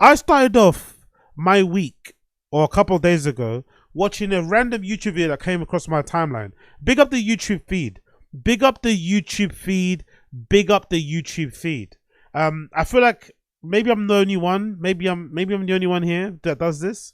I started off my week or a couple of days ago watching a random YouTube video that came across my timeline. Big up the YouTube feed. Big up the YouTube feed. Big up the YouTube feed. I feel like maybe I'm the only one. Maybe I'm the only one here that does this,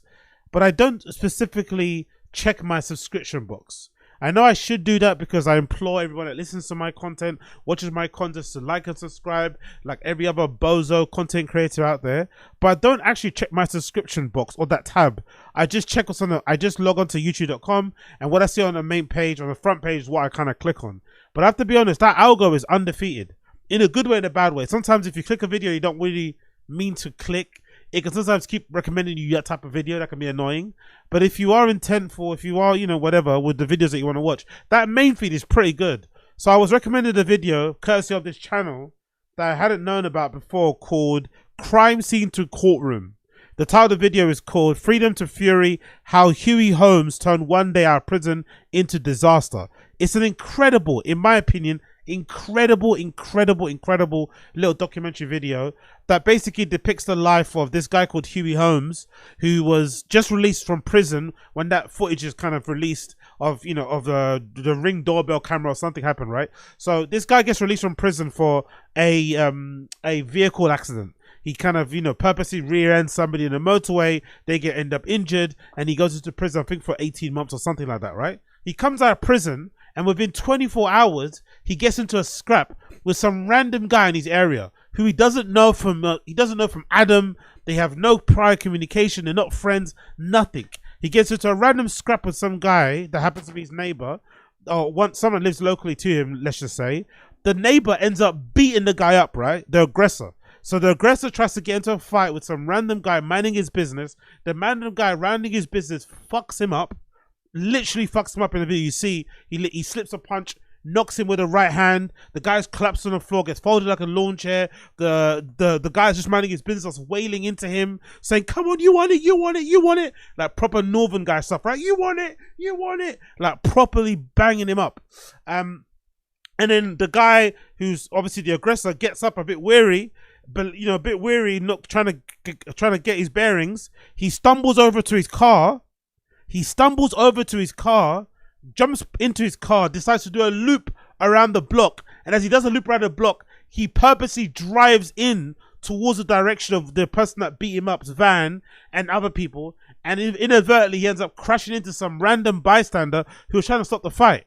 but I don't specifically check my subscription box. I know I should do that because I implore everyone that listens to my content, watches my content, to like and subscribe like every other bozo content creator out there. But I don't actually check my subscription box or that tab. I just check what's on the, I just log on to youtube.com, and what I see on the main page, on the front page, is what I kind of click on. But I have to be honest, that algo is undefeated. In a good way and a bad way. Sometimes if you click a video you don't really mean to click, it can sometimes keep recommending you that type of video. That can be annoying. But if you are intentful, if you are, you know, whatever, with the videos that you want to watch, that main feed is pretty good. So I was recommended a video, courtesy of this channel, that I hadn't known about before, called Crime Scene to Courtroom. The title of the video is called Freedom to Fury, How Huey Holmes Turned One Day Out of Prison into Disaster. It's an incredible, in my opinion, incredible little documentary video that basically depicts the life of this guy called Huey Holmes, who was just released from prison when that footage is kind of released of, you know, of the Ring doorbell camera or something happened, right? So this guy gets released from prison for a vehicle accident. He kind of, you know, purposely rear ends somebody in a motorway. They end up injured, and he goes into prison, I think, for 18 months or something like that, right? He comes out of prison, and within 24 hours, he gets into a scrap with some random guy in his area who he doesn't know from Adam. They have no prior communication. They're not friends. Nothing. He gets into a random scrap with some guy that happens to be his neighbor, or someone lives locally to him. Let's just say the neighbor ends up beating the guy up, right? The aggressor. So the aggressor tries to get into a fight with some random guy minding his business. The random guy minding his business fucks him up. Literally fucks him up in the video. You see, he slips a punch, knocks him with a right hand. The guy's collapsed on the floor, gets folded like a lawn chair. The guy's just minding his business, wailing into him, saying, "Come on, you want it, you want it, you want it." Like proper northern guy stuff, right? You want it, you want it. Like properly banging him up. And then the guy who's obviously the aggressor gets up a bit weary, but you know, a bit weary, not trying to get his bearings. He stumbles over to his car. Jumps into his car, decides to do a loop around the block, and as he does a loop around the block, he purposely drives in towards the direction of the person that beat him up's van and other people, and inadvertently he ends up crashing into some random bystander who was trying to stop the fight.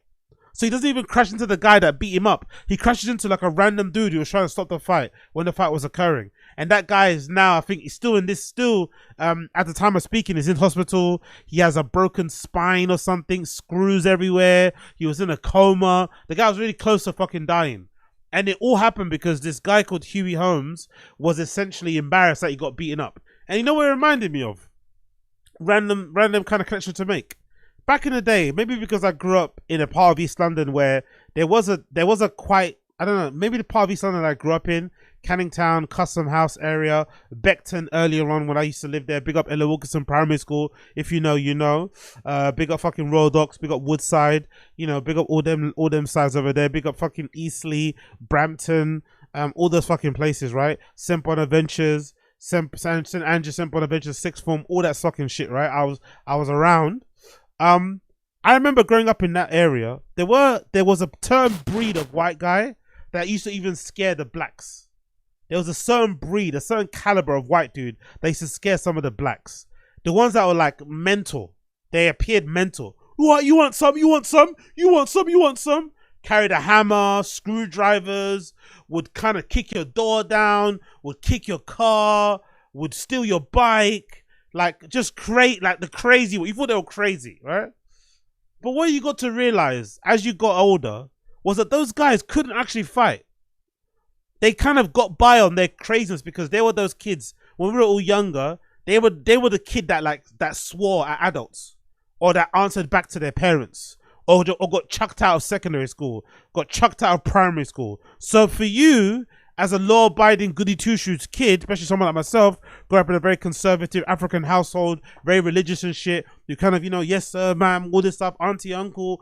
So he doesn't even crash into the guy that beat him up. He crashes into like a random dude who was trying to stop the fight when the fight was occurring. And that guy is now, I think he's still at the time of speaking, is in hospital. He has a broken spine or something, screws everywhere. He was in a coma. The guy was really close to fucking dying. And it all happened because this guy called Huey Holmes was essentially embarrassed that he got beaten up. And you know what it reminded me of? Random kind of connection to make. Back in the day, maybe because I grew up in a part of East London where there was a quite, I don't know, maybe the part of East London I grew up in, Canning Town, Custom House area, Beckton earlier on when I used to live there. Big up Ella Wilkinson Primary School. If you know, you know. Big up fucking Royal Docks. Big up Woodside. You know, big up all them sides over there. Big up fucking Eastleigh, Brampton, all those fucking places, right? St. Bonaventures, St. Andrew, St. Bonaventures, sixth form, all that fucking shit, right? I was around. I remember growing up in that area. There was a certain breed of white guy that used to even scare the blacks. There was a certain breed, a certain caliber of white dude that used to scare some of the blacks. The ones that were like mental. They appeared mental. What, you want some? You want some? You want some? You want some? Carried a hammer, screwdrivers, would kind of kick your door down, would kick your car, would steal your bike. Like, just like the crazy. You thought they were crazy, right? But what you got to realize as you got older was that those guys couldn't actually fight. They kind of got by on their craziness because they were those kids when we were all younger. They were the kid that swore at adults, or that answered back to their parents, or got chucked out of secondary school, got chucked out of primary school. So for you, as a law-abiding goody two-shoes kid, especially someone like myself, grew up in a very conservative African household, very religious and shit. You kind of, you know, yes sir, ma'am, all this stuff, auntie, uncle,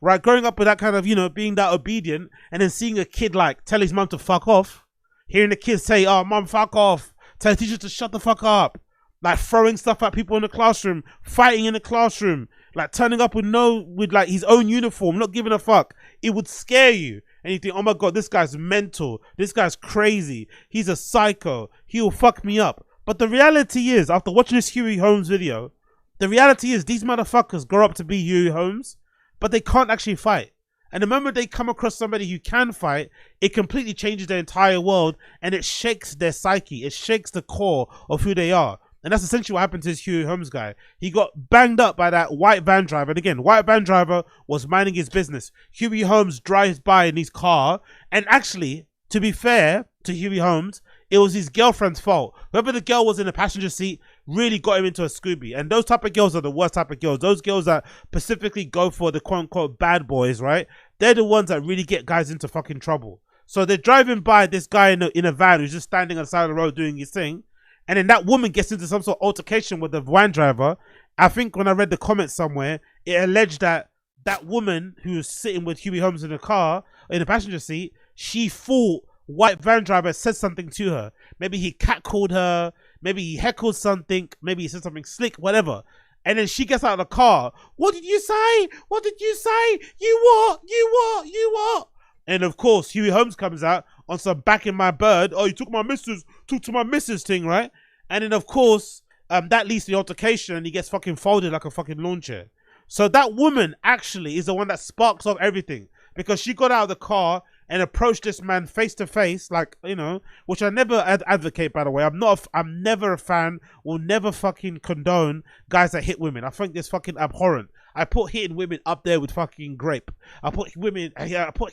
right? Growing up with that kind of, you know, being that obedient, and then seeing a kid like tell his mum to fuck off, hearing the kid say, "Oh, mum, fuck off," telling teachers to shut the fuck up, like throwing stuff at people in the classroom, fighting in the classroom, like turning up with like his own uniform, not giving a fuck. It would scare you. And you think, oh my God, this guy's mental. This guy's crazy. He's a psycho. He'll fuck me up. But the reality is, after watching this Huey Holmes video, the reality is these motherfuckers grow up to be Huey Holmes, but they can't actually fight. And the moment they come across somebody who can fight, it completely changes their entire world and it shakes their psyche. It shakes the core of who they are. And that's essentially what happened to this Huey Holmes guy. He got banged up by that white van driver. And again, white van driver was minding his business. Huey Holmes drives by in his car. And actually, to be fair to Huey Holmes, it was his girlfriend's fault. Whoever the girl was in the passenger seat really got him into a Scooby. And those type of girls are the worst type of girls. Those girls that specifically go for the quote-unquote bad boys, right? They're the ones that really get guys into fucking trouble. So they're driving by this guy in a van who's just standing on the side of the road doing his thing. And then that woman gets into some sort of altercation with the van driver. I think when I read the comments somewhere, it alleged that that woman who was sitting with Huey Holmes in the car, in the passenger seat, she thought white van driver said something to her. Maybe he catcalled her, maybe he heckled something, maybe he said something slick, whatever. And then she gets out of the car. What did you say? What did you say? You what? You what? You what? And of course, Huey Holmes comes out on some backing my bird. Oh, you took to my missus thing, right? And then of course, that leads to the altercation and he gets fucking folded like a fucking lawn chair. So that woman actually is the one that sparks off everything, because she got out of the car and approached this man face to face, like, you know, which I never advocate, by the way. I'm never a fan, will never fucking condone guys that hit women. I think it's fucking abhorrent. I put hitting women up there with fucking grape. I put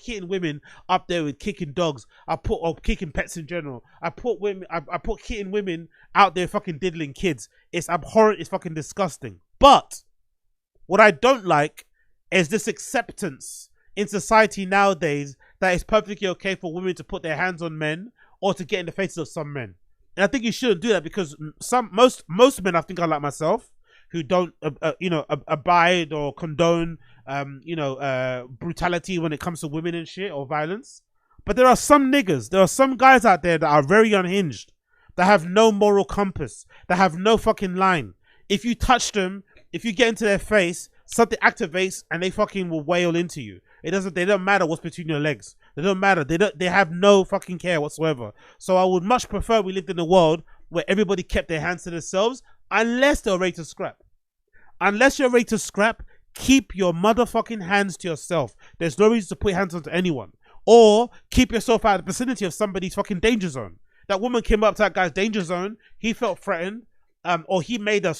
hitting women up there with kicking dogs. Or kicking pets in general. I put hitting women out there fucking diddling kids. It's abhorrent, it's fucking disgusting. But what I don't like is this acceptance in society nowadays that it's perfectly okay for women to put their hands on men or to get in the faces of some men. And I think you shouldn't do that, because most men, I think, are like myself, who don't abide or condone brutality when it comes to women and shit, or violence. But there are some niggas, there are some guys out there that are very unhinged, that have no moral compass, that have no fucking line. If you touch them, if you get into their face, something activates and they fucking will wail into you. They don't matter what's between your legs. They don't matter. They have no fucking care whatsoever. So I would much prefer we lived in a world where everybody kept their hands to themselves, unless they're ready to scrap. Unless you're ready to scrap, keep your motherfucking hands to yourself. There's no reason to put your hands onto anyone. Or keep yourself out of the vicinity of somebody's fucking danger zone. That woman came up to that guy's danger zone. He felt threatened. Or he made a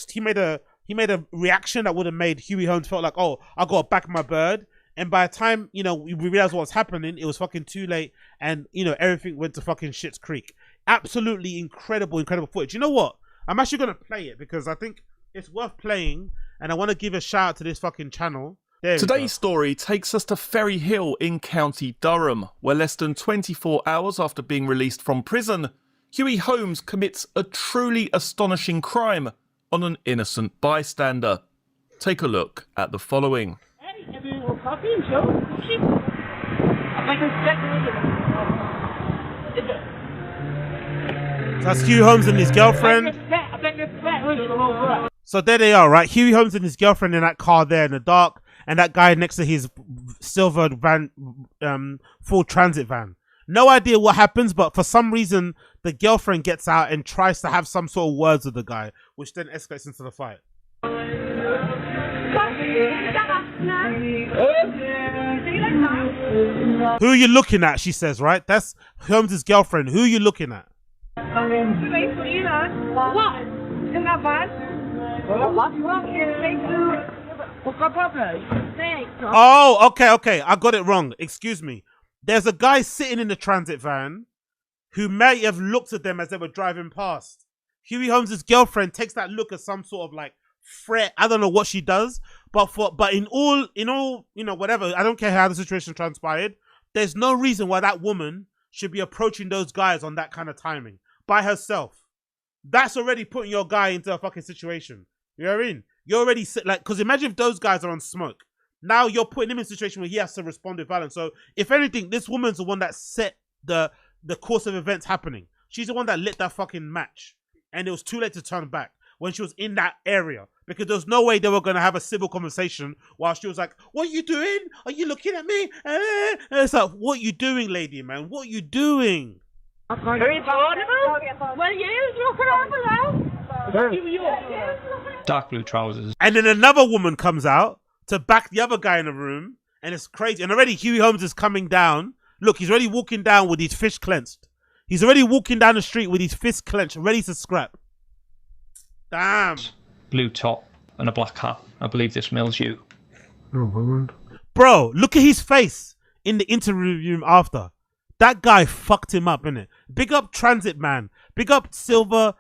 reaction that would have made Huey Holmes felt like, oh, I got back my bird. And by the time, we realized what was happening, it was fucking too late. And, everything went to fucking shit's creek. Absolutely incredible footage. You know what? I'm actually going to play it because I think it's worth playing. And I want to give a shout out to this fucking channel. Today's story takes us to Ferry Hill in County Durham, where less than 24 hours after being released from prison, Huey Holmes commits a truly astonishing crime on an innocent bystander. Take a look at the following. That's Huey Holmes and his girlfriend. So there they are, right? Huey Holmes and his girlfriend in that car there in the dark, and that guy next to his silver van, full transit van. No idea what happens, but for some reason the girlfriend gets out and tries to have some sort of words with the guy, which then escalates into the fight. Who are you looking at? She says, right? That's Holmes' girlfriend. Who are you looking at? Oh, okay. I got it wrong. Excuse me. There's a guy sitting in the transit van who may have looked at them as they were driving past. Huey Holmes' girlfriend takes that look as some sort of like threat. I don't know what she does, but in all, whatever. I don't care how the situation transpired. There's no reason why that woman should be approaching those guys on that kind of timing by herself. That's already putting your guy into a fucking situation. You know what I mean? You're already because imagine if those guys are on smoke. Now you're putting him in a situation where he has to respond with violence. So if anything, this woman's the one that set the course of events happening. She's the one that lit that fucking match. And it was too late to turn back when she was in that area. Because there was no way they were going to have a civil conversation while she was like, what are you doing? Are you looking at me? And it's like, what are you doing, lady, man? What are you doing? Are you vulnerable? Well, you look around. Dark blue trousers. And then another woman comes out to back the other guy in the room. And it's crazy. And already Huey Holmes is coming down. Look, he's already walking down with his fists clenched. He's already walking down the street with his fists clenched, ready to scrap. Damn. Blue top and a black hat. I believe this mail's you. Bro, look at his face in the interview room after. That guy fucked him up, innit? Big up Transit Man. Big up Silver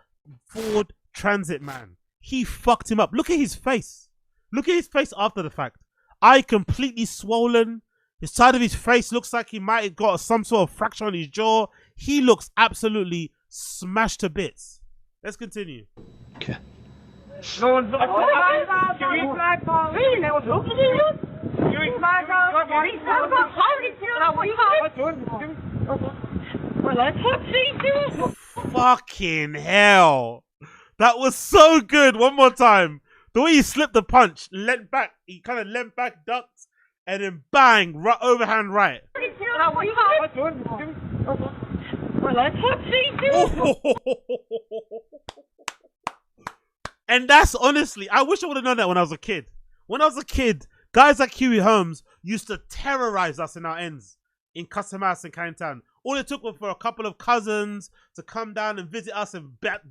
Ford Transit Man. He fucked him up. Look at his face. Look at his face after the fact. Eye completely swollen. The side of his face looks like he might have got some sort of fracture on his jaw. He looks absolutely smashed to bits. Let's continue. Okay. Fucking hell. That was so good. One more time. The way he slipped the punch, leant back. He kind of leant back, ducked, and then bang, right, overhand right. And that's honestly, I wish I would have known that when I was a kid. When I was a kid, guys like Huey Holmes used to terrorize us in our ends in Custom House in Canning Town. All it took was for a couple of cousins to come down and visit us and bad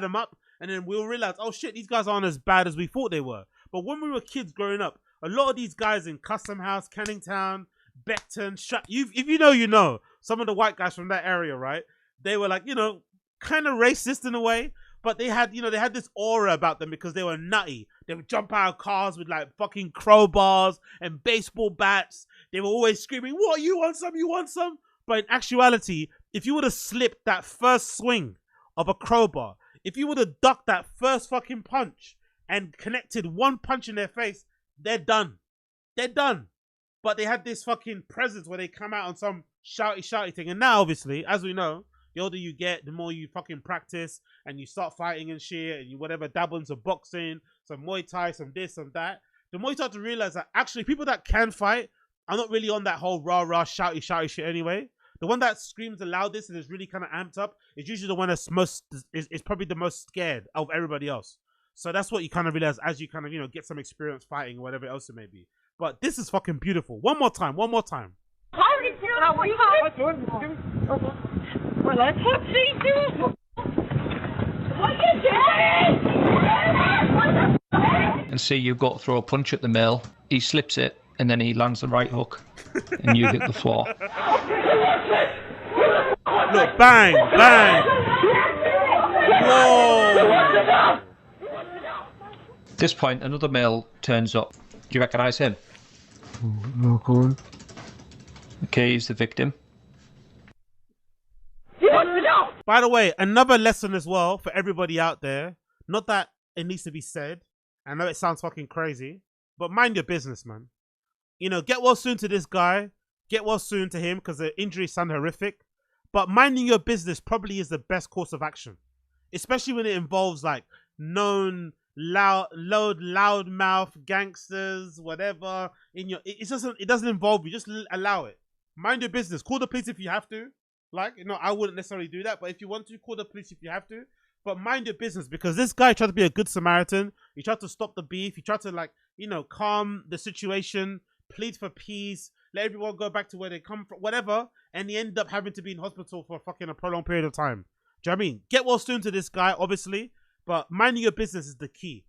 them up. And then we'll realize, oh shit, these guys aren't as bad as we thought they were. But when we were kids growing up, a lot of these guys in Custom House, Canning Town, Beckton, if you know, you know. Some of the white guys from that area, right? They were like, you know, kind of racist in a way. But they had, you know, they had this aura about them because they were nutty. They would jump out of cars with like fucking crowbars and baseball bats. They were always screaming, what, you want some, you want some? But in actuality, if you would have slipped that first swing of a crowbar, if you would have ducked that first fucking punch and connected one punch in their face, they're done. They're done. But they had this fucking presence where they come out on some shouty thing. And now, obviously, as we know, the older you get, the more you fucking practice and you start fighting and shit and you whatever, dabble into boxing, some Muay Thai, some this, some that. The more you start to realize that actually people that can fight are not really on that whole rah-rah, shouty shit anyway. The one that screams the loudest and is really kind of amped up is usually the one that's is probably the most scared of everybody else. So that's what you kind of realize as you kind of, you know, get some experience fighting or whatever else it may be. But this is fucking beautiful. One more time. And see, you got to throw a punch at the male. He slips it, and then he lands the right hook, and you hit the floor. Look, bang, bang. Whoa. At this point, another male turns up. Do you recognise him? No, go on. Okay, he's the victim. By the way, another lesson as well for everybody out there. Not that it needs to be said. I know it sounds fucking crazy, but mind your business, man. You know, get well soon to this guy. Get well soon to him because the injuries sound horrific. But minding your business probably is the best course of action, especially when it involves like known loudmouth gangsters, whatever. It doesn't involve you. Just allow it. Mind your business. Call the police if you have to. Like, you know, I wouldn't necessarily do that, but if you want to, call the police if you have to. But mind your business, because this guy tried to be a good Samaritan. He tried to stop the beef. He tried to, like, you know, calm the situation, plead for peace, let everyone go back to where they come from, whatever. And he ended up having to be in hospital for a prolonged period of time. Do you know what I mean? Get well soon to this guy, obviously, but minding your business is the key.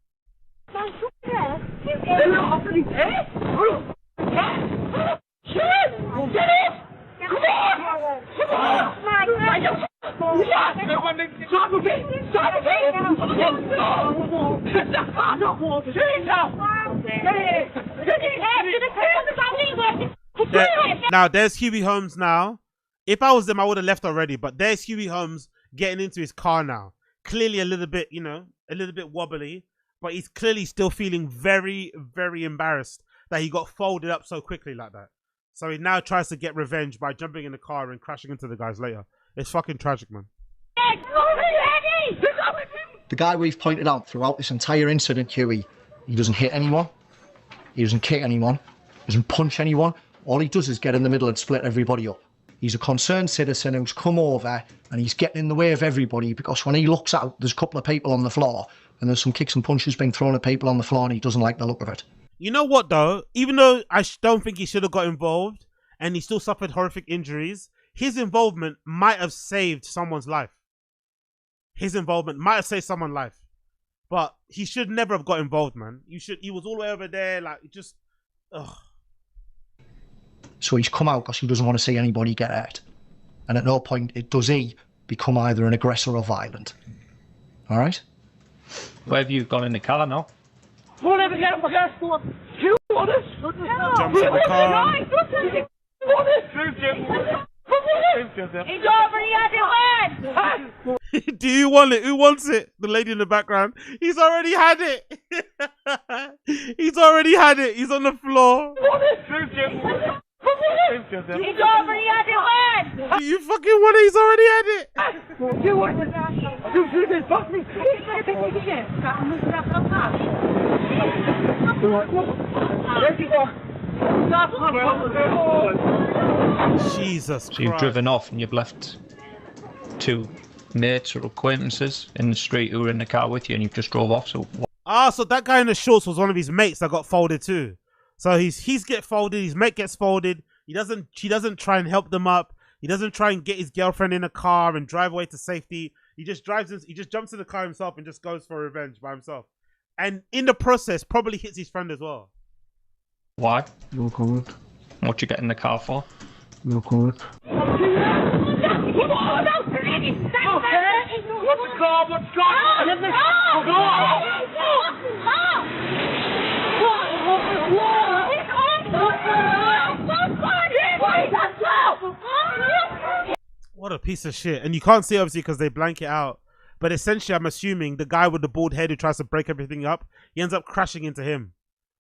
Now there's Huey Holmes now. If I was them, I would have left already, but there's Huey Holmes getting into his car now. Clearly a little bit, you know, a little bit wobbly, but he's clearly still feeling very, very embarrassed that he got folded up so quickly like that. So he now tries to get revenge by jumping in the car and crashing into the guys later. It's fucking tragic, man. The guy we've pointed out throughout this entire incident, Huey, he doesn't hit anyone, he doesn't kick anyone, he doesn't punch anyone. All he does is get in the middle and split everybody up. He's a concerned citizen who's come over and he's getting in the way of everybody because when he looks out, there's a couple of people on the floor and there's some kicks and punches being thrown at people on the floor and he doesn't like the look of it. You know what, though? Even though I don't think he should have got involved and he still suffered horrific injuries, his involvement might have saved someone's life. His involvement might have saved someone's life. But he should never have got involved, man. He was all the way over there, like, just... Ugh. So he's come out because he doesn't want to see anybody get hurt. And at no point does he become either an aggressor or violent. All right? Where have you gone in the car now? Jumps in the car. He's already had it. Do you want it? Who wants it? The lady in the background. He's already had it. He's already had it. He's on the floor. He's already had it. Do you fucking want it? He's already had it. You want it? You just fuck me. Jesus Christ. So you've driven off and you've left two mates or acquaintances in the street who were in the car with you and you've just drove off. So so that guy in the shorts was one of his mates that got folded too. So he's get folded, his mate gets folded. He doesn't try and help them up. He doesn't try and get his girlfriend in a car and drive away to safety. He just jumps in the car himself and just goes for revenge by himself. And in the process, probably hits his friend as well. why? No comment. What you get in the car for? No comment. What a piece of shit. And you can't see obviously because they blank it out. But essentially, I'm assuming the guy with the bald head who tries to break everything up, he ends up crashing into him,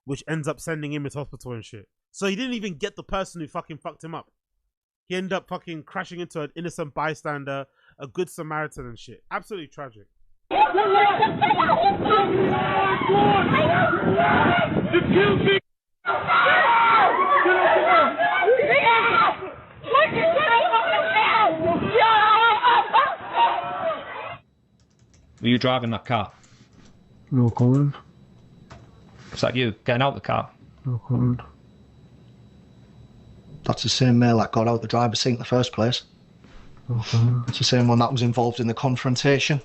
which ends up sending him to hospital and shit. So he didn't even get the person who fucking fucked him up. He ended up fucking crashing into an innocent bystander, a good Samaritan and shit. Absolutely tragic. Were you driving that car? No comment. Was that you getting out the car? No comment. That's the same male that got out the driver's seat in the first place. No comment. It's the same one that was involved in the confrontation.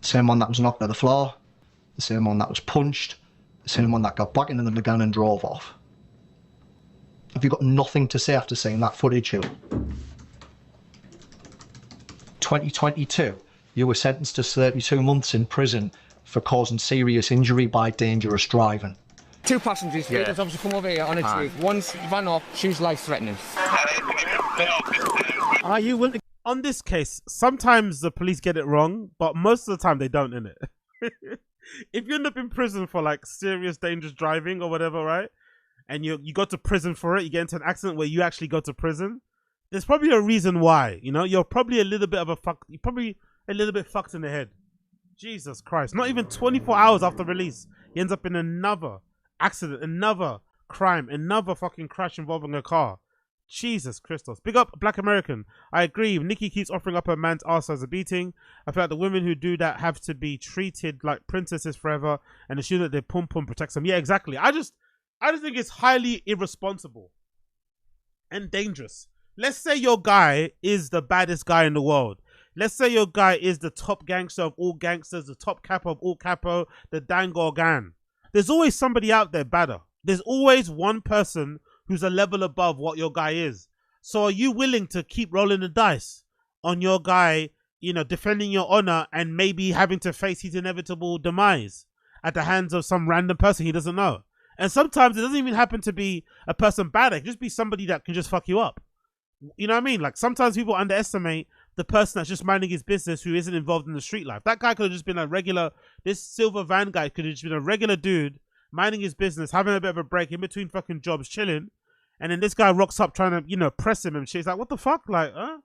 The same one that was knocked to the floor. The same one that was punched. The same one that got back into the gun and drove off. Have you got nothing to say after seeing that footage, Hugh? 2022, you were sentenced to 32 months in prison for causing serious injury by dangerous driving. Two passengers, vehicles obviously come over here on a truth. One's ran off, she's life-threatening. Are you willing? On this case, sometimes the police get it wrong, but most of the time they don't, innit? If you end up in prison for like serious dangerous driving or whatever, right? And you go to prison for it, you get into an accident where you actually go to prison, there's probably a reason why, you know? You're probably a little bit fucked in the head. Jesus Christ. Not even 24 hours after release, he ends up in another accident, another crime, another fucking crash involving a car. Jesus Christos. Big up Black American. I agree. Nikki keeps offering up her man's ass as a beating. I feel like the women who do that have to be treated like princesses forever and assume that their pum pum protects them. Yeah, exactly. I just think it's highly irresponsible and dangerous. Let's say your guy is the baddest guy in the world. Let's say your guy is the top gangster of all gangsters, the top capo of all capo, the Dangorgan. There's always somebody out there badder. There's always one person who's a level above what your guy is. So are you willing to keep rolling the dice on your guy, you know, defending your honor and maybe having to face his inevitable demise at the hands of some random person he doesn't know? And sometimes it doesn't even happen to be a person bad. It can just be somebody that can just fuck you up. You know what I mean? Like sometimes people underestimate the person that's just minding his business who isn't involved in the street life. That guy could have just been a regular, this silver van guy could have just been a regular dude minding his business, having a bit of a break in between fucking jobs, chilling. And then this guy rocks up trying to, you know, press him and shit. He's like, what the fuck? Like, huh?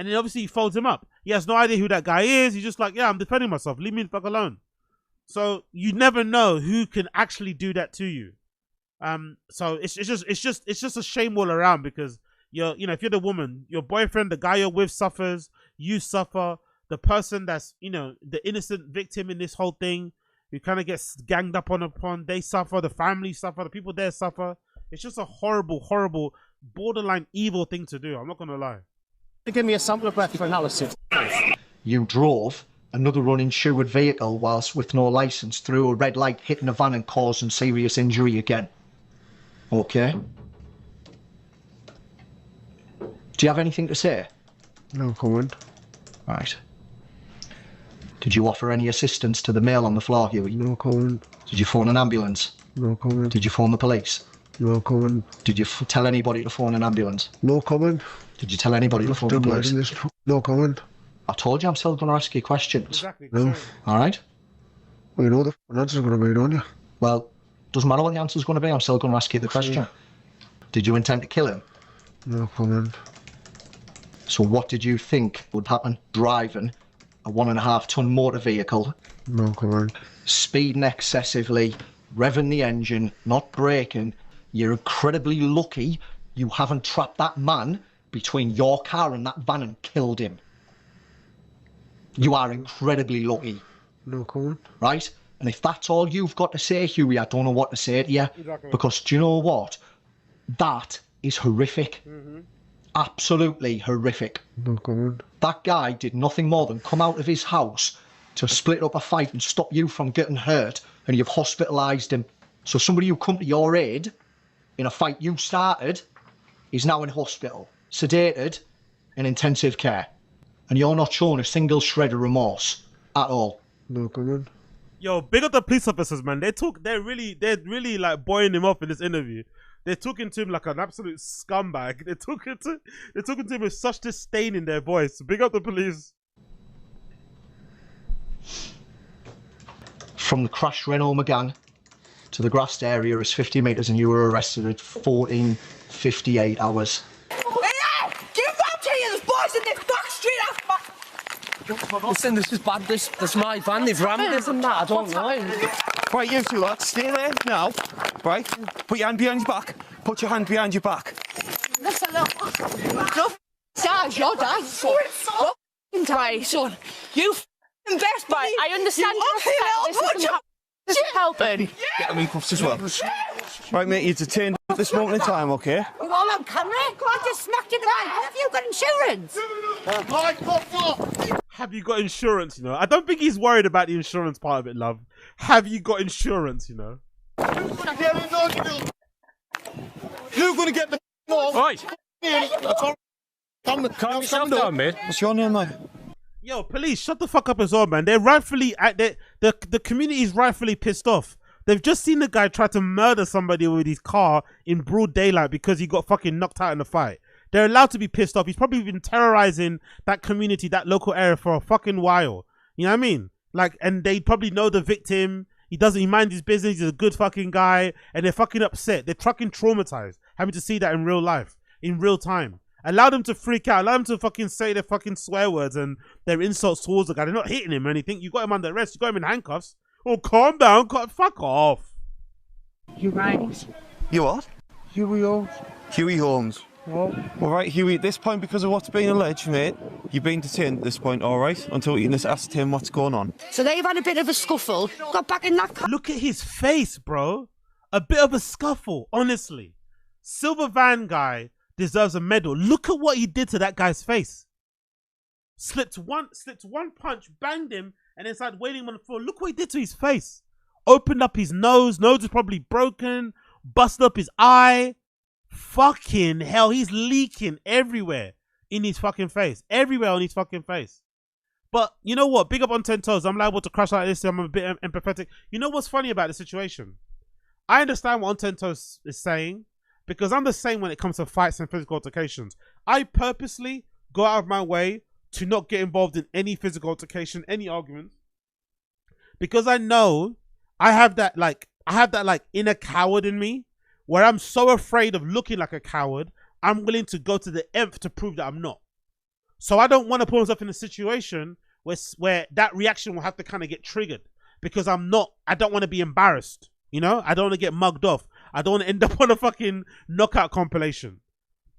And then obviously he folds him up. He has no idea who that guy is. He's just like, yeah, I'm defending myself. Leave me the fuck alone. So you never know who can actually do that to you. So it's just a shame all around, because if you're the woman, your boyfriend, the guy you're with suffers, you suffer, the person that's, the innocent victim in this whole thing, who kind of gets ganged up upon, they suffer, the family suffer, the people there suffer. It's just a horrible, horrible, borderline evil thing to do. I'm not going to lie. Give me a sample of breath for analysis. You drove another uninsured vehicle whilst with no licence through a red light, hitting a van and causing serious injury again. Okay? Do you have anything to say? No comment. Right. Did you offer any assistance to the male on the floor, Huey? No comment. Did you phone an ambulance? No comment. Did you phone the police? No comment. Did you tell anybody to phone an ambulance? No comment. Did you tell anybody to phone the police? No comment. I told you I'm still going to ask you questions. Exactly. No. All right? Well, you know the answer's going to be, don't you? Well, doesn't matter what the answer's going to be, I'm still going to ask you the question. Did you intend to kill him? No comment. So what did you think would happen driving a 1.5 ton motor vehicle, No comment. speeding excessively, revving the engine, not braking? You're incredibly lucky you haven't trapped that man between your car and that van and killed him. You are incredibly lucky, No comment. right? And if that's all you've got to say, Huey, I don't know what to say to you. Exactly. Because do you know what? That is horrific. Absolutely horrific. No comment. That guy did nothing more than come out of his house to split up a fight and stop you from getting hurt, and you've hospitalised him. So somebody who come to your aid in a fight you started is now in hospital, sedated, in intensive care. And you're not showing a single shred of remorse at all. No comment. Yo, big up the police officers, man. They're really like boying him off in this interview. They're talking to him like an absolute scumbag. They're talking to him with such disdain in their voice. Big up the police. From the crashed Renault Megane to the grassed area is 50 metres, and you were arrested at 14:58 hours. Hey, give up to you! There's boys in this back street after my... Listen, this is bad. This is my van. They've rammed this and that. I don't know. Right, you two lads, stay there now. Right, put your hand behind your back. Put your hand behind your back. Listen, look. Sarge, you're dying, son. You're dying, son. You f***ing best, mate. I understand this isn't helping. Get him in cuffs as well. Right, mate, you're detained at this moment in time, okay? You all on camera? I just smacked you in the eye. Have you got insurance? Have you got insurance, I don't think he's worried about the insurance part of it, love. Have you got insurance, You're gonna get the off. Right. Calm yourself down, mate. What's your name, mate? Yo, police, shut the fuck up as well, man. They're rightfully the community is rightfully pissed off. They've just seen the guy try to murder somebody with his car in broad daylight because he got fucking knocked out in the fight. They're allowed to be pissed off. He's probably been terrorizing that community, that local area for a fucking while. You know what I mean? Like, and they probably know the victim. He minds his business. He's a good fucking guy. And they're fucking upset. They're fucking traumatized having to see that in real life, in real time. Allow them to freak out. Allow them to fucking say their fucking swear words and their insults towards the guy. They're not hitting him or anything. You got him under arrest. You got him in handcuffs. Oh, calm down. Fuck off. You right? You what? Huey Holmes. Huey Holmes. Oh. All right, Huey, at this point, because of what's been alleged, mate, you've been detained at this point, all right, until you can ascertain what's going on. So they've had a bit of a scuffle. Got back in that car. Look at his face, bro. A bit of a scuffle, honestly. Silver van guy deserves a medal. Look at what he did to that guy's face. Slipped one punch, banged him, and then started wailing on the floor. Look what he did to his face. Opened up his nose is probably broken, busted up his eye. Fucking hell, he's leaking everywhere in his fucking face. Everywhere on his fucking face. But you know what? Big up on 10 toes. I'm liable to crash like this. I'm a bit empathetic. You know what's funny about the situation? I understand what on 10 toes is saying, because I'm the same when it comes to fights and physical altercations. I purposely go out of my way to not get involved in any physical altercation, any arguments, because I know I have that inner coward in me, where I'm so afraid of looking like a coward, I'm willing to go to the nth to prove that I'm not. So I don't want to put myself in a situation where that reaction will have to kind of get triggered because I don't want to be embarrassed. You know, I don't want to get mugged off. I don't want to end up on a fucking knockout compilation.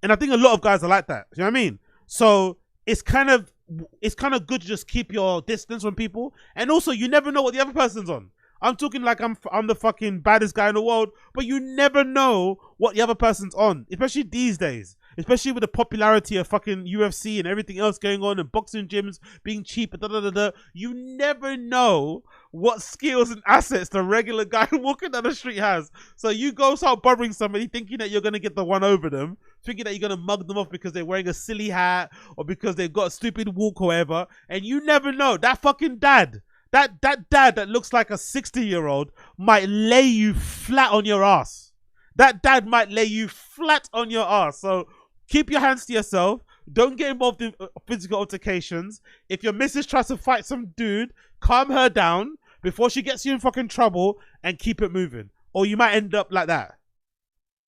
And I think a lot of guys are like that. You know what I mean? So it's kind of good to just keep your distance from people. And also, you never know what the other person's on. I'm talking like I'm the fucking baddest guy in the world, but you never know what the other person's on, especially these days. Especially with the popularity of fucking UFC and everything else going on and boxing gyms being cheap and da-da-da-da. You never know what skills and assets the regular guy walking down the street has. So you go start bothering somebody thinking that you're going to get the one over them, thinking that you're going to mug them off because they're wearing a silly hat or because they've got a stupid walk or whatever. And you never know. That fucking dad, that dad that looks like a 60-year-old might lay you flat on your ass. That dad might lay you flat on your ass. So keep your hands to yourself. Don't get involved in physical altercations. If your missus tries to fight some dude, calm her down before she gets you in fucking trouble and keep it moving. Or you might end up like that.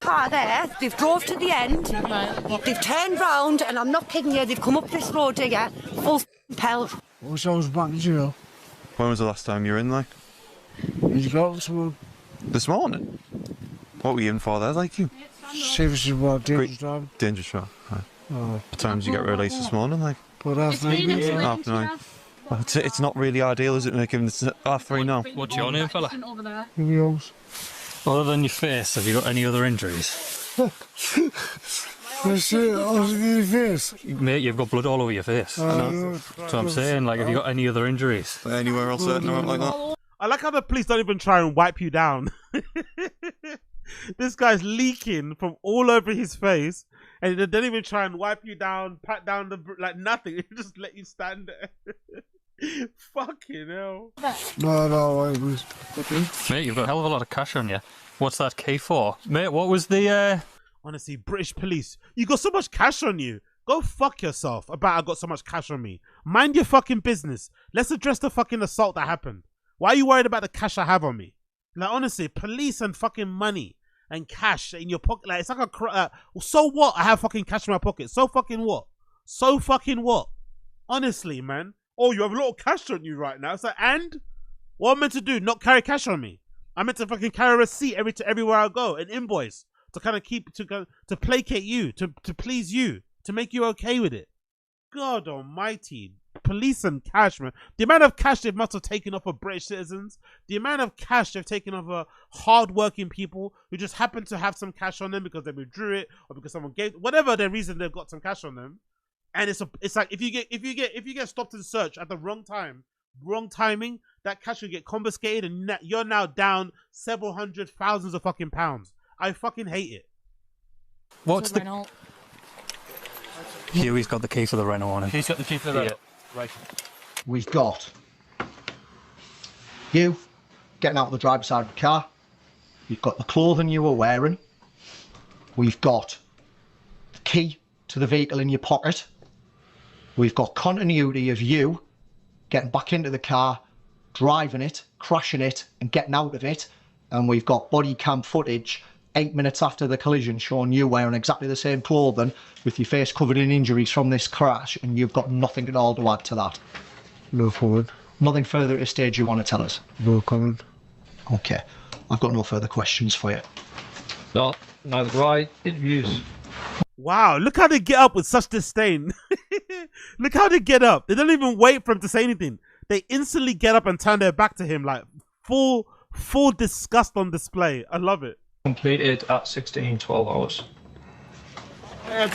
Car there, they've drove to the end, they've turned round, and I'm not kidding you, they've come up this road here, full pelt. Wish I was back in jail. When was the last time you were in, like? Did you go this morning? This morning? What were you in for there, like you? Seriously, about dangerous driving. Dangerous driving. Right. Oh, What time did you get released this morning, like? but half 9 minutes. Half 9. Well, it's not really ideal, is it, making this half 3 now? What's your name, fella? Hughie Holmes. Other than your face, have you got any other injuries? That's it, I was in your face. Mate, you've got blood all over your face. That's what I'm saying, like, have you got any other injuries? Anywhere else hurting around like that? I like how the police don't even try and wipe you down. This guy's leaking from all over his face, and they don't even try and wipe you down, pat down like nothing. They just let you stand there. Fucking hell. No, I was. Mate, you've got a hell of a lot of cash on you. What's that key for? Mate, what was the, Honestly, British police, you got so much cash on you. Go fuck yourself about I got so much cash on me. Mind your fucking business. Let's address the fucking assault that happened. Why are you worried about the cash I have on me? Like, honestly, police and fucking money and cash in your pocket. Like, it's like a... so what? I have fucking cash in my pocket. So fucking what? So fucking what? Honestly, man. Oh, you have a lot of cash on you right now. It's like, and? What am I meant to do? Not carry cash on me. I'm meant to fucking carry a receipt everywhere I go. An invoice. To kind of keep... To placate you. To please you. To make you okay with it. God almighty. Police and cash, man. The amount of cash they must have taken off of British citizens, the amount of cash they've taken off of hard-working people who just happen to have some cash on them because they withdrew it or because someone gave, whatever the reason they've got some cash on them. And it's like if you get stopped and searched at the wrong time, wrong timing, that cash will get confiscated and you're now down several hundred thousands of fucking pounds. I fucking hate it. what's the... Hughie's got the key for the Renault on him. He's got the key for the Renault. Right. We've got you getting out of the driver's side of the car. You've got the clothing you were wearing. We've got the key to the vehicle in your pocket. We've got continuity of you getting back into the car, driving it, crashing it, and getting out of it. And we've got body cam footage 8 minutes after the collision showing you wearing exactly the same clothing with your face covered in injuries from this crash, and you've got nothing at all to add to that. No comment. Nothing further at this stage you want to tell us? No comment. Okay, I've got no further questions for you. No, neither do I. Interviews. Wow, look how they get up with such disdain. Look how they get up. They don't even wait for him to say anything. They instantly get up and turn their back to him, like full disgust on display. I love it. Completed at 12 hours. That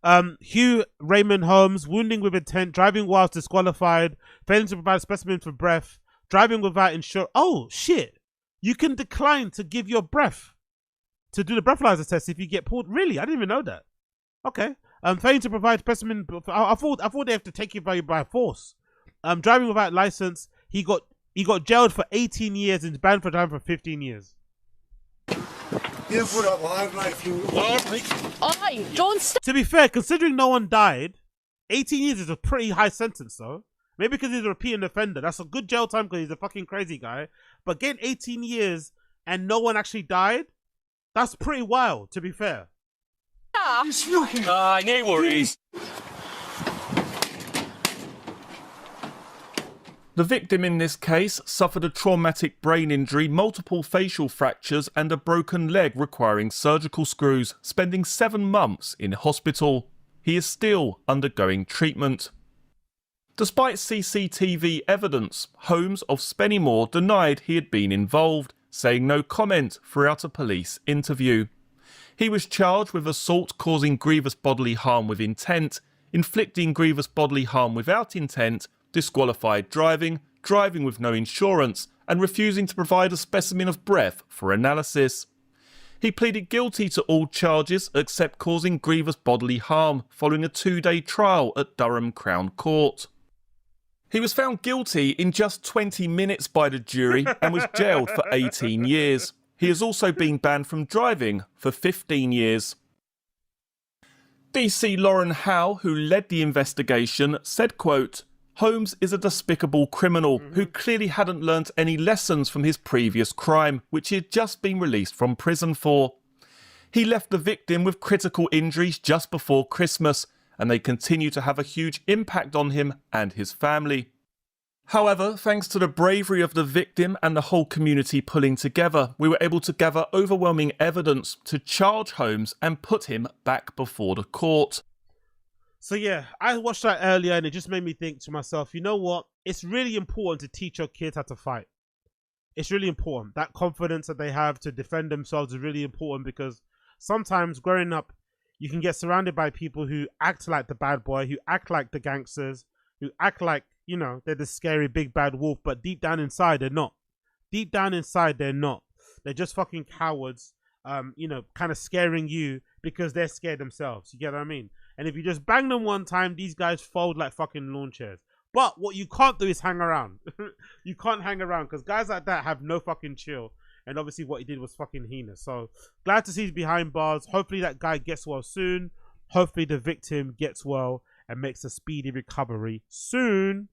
one. Hugh Raymond Holmes, wounding with intent, driving whilst disqualified, failing to provide specimen for breath, driving without insurance. Oh, shit. You can decline to give your breath to do the breathalyzer test if you get pulled. Really? I didn't even know that. Okay. Failing to provide specimen. I thought they have to take you by force. Driving without license. He got jailed for 18 years and banned for driving for 15 years. Don't stop. To be fair, considering no one died, 18 years is a pretty high sentence, though. Maybe because he's a repeating offender. That's a good jail time because he's a fucking crazy guy. But getting 18 years and no one actually died, that's pretty wild, to be fair. Ah, no worries. The victim in this case suffered a traumatic brain injury, multiple facial fractures and a broken leg requiring surgical screws, spending 7 months in hospital. He is still undergoing treatment. Despite CCTV evidence, Holmes of Spennymoor denied he had been involved, saying no comment throughout a police interview. He was charged with assault causing grievous bodily harm with intent, inflicting grievous bodily harm without intent, disqualified driving, driving with no insurance, and refusing to provide a specimen of breath for analysis. He pleaded guilty to all charges except causing grievous bodily harm following a 2-day trial at Durham Crown Court. He was found guilty in just 20 minutes by the jury and was jailed for 18 years. He has also been banned from driving for 15 years. DC Lauren Howe, who led the investigation, said, quote, Holmes is a despicable criminal who clearly hadn't learnt any lessons from his previous crime, which he had just been released from prison for. He left the victim with critical injuries just before Christmas, and they continue to have a huge impact on him and his family. However, thanks to the bravery of the victim and the whole community pulling together, we were able to gather overwhelming evidence to charge Holmes and put him back before the court. So yeah, I watched that earlier and it just made me think to myself, you know what? It's really important to teach your kids how to fight. It's really important. That confidence that they have to defend themselves is really important, because sometimes growing up, you can get surrounded by people who act like the bad boy, who act like the gangsters, who act like, you know, they're the scary big bad wolf, but deep down inside, they're not. Deep down inside, they're not. They're just fucking cowards, you know, kind of scaring you because they're scared themselves. You get what I mean? And if you just bang them one time, these guys fold like fucking lawn chairs. But what you can't do is hang around. You can't hang around because guys like that have no fucking chill. And obviously what he did was fucking heinous. So glad to see he's behind bars. Hopefully that guy gets well soon. Hopefully the victim gets well and makes a speedy recovery soon.